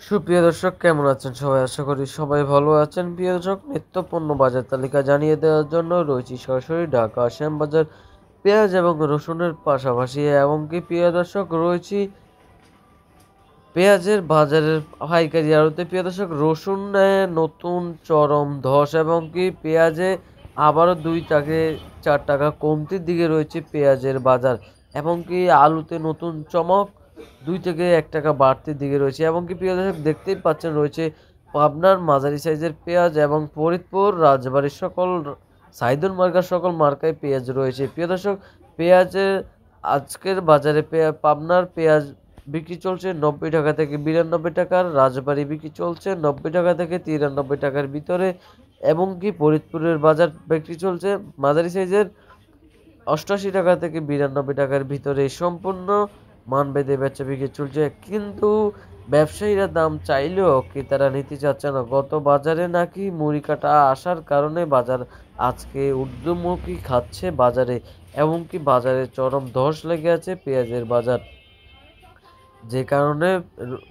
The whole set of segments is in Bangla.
সুপ্রিয় দর্শক, কেমন আছেন সবাই? আশা করি সবাই ভালো আছেন। প্রিয় দর্শক, নিত্য পণ্য বাজার তালিকা জানিয়ে দেওয়ার জন্য রয়েছি সরাসরি ঢাকা শ্যামবাজার। পেঁয়াজ এবং রসুনের পাশাপাশি এমনকি প্রিয় দর্শক রয়েছি পেঁয়াজের বাজারের পাইকারি আড়তে। প্রিয় দর্শক, রসুনে নতুন চরম ধস এবং কি পেঁয়াজে আবারও 2 থেকে 4 টাকা কমতির দিকে রয়েছে পেঁয়াজের বাজার। এবং কি আলুতে নতুন চমক, 2 থেকে 1 টাকা বাড়তির দিকে রয়েছে। এবং কি প্রিয় দর্শক, দেখতেই পাচ্ছেন রয়েছে পাবনার মাঝারি সাইজের পেঁয়াজ এবং ফরিদপুর রাজবাড়ির সকল সাইদুল মার্কার সকল মার্কায় পেঁয়াজ রয়েছে। প্রিয় দর্শক, পেঁয়াজের আজকের বাজারে পাবনার পেঁয়াজ বিক্রি চলছে 90 টাকা থেকে 92 টাকার, রাজবাড়ী বিক্রি চলছে 90 টাকা থেকে 93 টাকার ভিতরে। এবং কি ফরিদপুরের বাজার বিক্রি চলছে মাঝারি সাইজের 88 টাকা থেকে 92 টাকার ভিতরে। সম্পূর্ণ মানভেদে বেচা বিক্রি চলছে, কিন্তু ব্যবসায়ীরা দাম চাইলেও ক্রেতারা নিতে চাচ্ছে না। গত বাজারে নাকি মুড়ি কাটা আসার কারণে বাজার আজকে ঊর্ধ্বমুখী খাচ্ছে বাজারে। এমনকি বাজারে চরম ধস লেগে আছে পেঁয়াজের বাজার, যে কারণে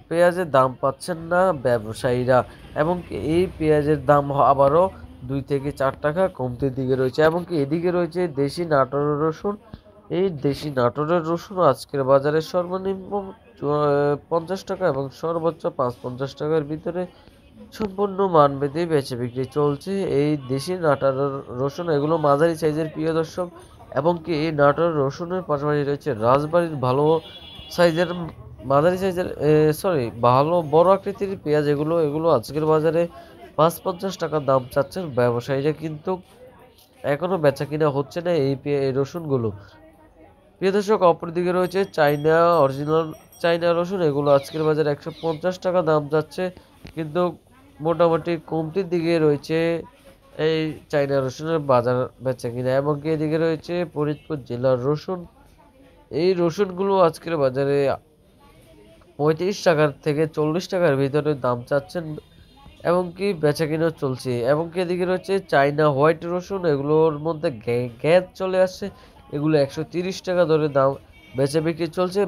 পেঁয়াজের দাম পাচ্ছেন না ব্যবসায়ীরা। এবং এই পেঁয়াজের দাম আবারও 2 থেকে 4 টাকা কমতির দিকে রয়েছে। এবং কি এদিকে রয়েছে দেশি নাটোরের রসুন। এই দেশি নাটোরের রসুন আজকের বাজারে সর্বনিম্ন 50 টাকা এবং সর্বোচ্চ 550 টাকার ভিতরে সম্পূর্ণ মানভেদে বেচে বিক্রি চলছে এই দেশি নাটোরের রসুন। এগুলো মাঝারি সাইজের, প্রিয় দর্শক। এবং কি এই নাটোরের রসুনের পাশাপাশি রয়েছে রাজবাড়ির ভালো সাইজের, মাঝারি সাইজের, ভালো বড় আকৃতির পেঁয়াজ। এগুলো আজকের বাজারে 550 টাকা দাম চাচ্ছেন ব্যবসায়ীরা, কিন্তু এখনো বেচা কিনা হচ্ছে না এই রসুনগুলো। প্রিয় দর্শক, অপরদিকে রয়েছে চাইনা অরিজিনাল চাইনা রসুন। এগুলো আজকের বাজারে 150 টাকা দাম যাচ্ছে, কিন্তু মোটামুটি কমতির দিকে রয়েছে এই চাইনা রসুনের বাজার বেচা কিনা। এবং কি এদিকে রয়েছে ফরিদপুর জেলার রসুন। এই রসুনগুলো আজকের বাজারে 35 টাকার থেকে 40 টাকার ভিতরে দাম চাচ্ছেন, এবং কি বেচা কিনা চলছে। এবং কি এদিকে রয়েছে চাইনা হোয়াইট রসুন। এগুলোর মধ্যে গ্যাস চলে আসছে। এগুলো 130 টাকা ধরে দাম বেচা বিক্রি চলছে।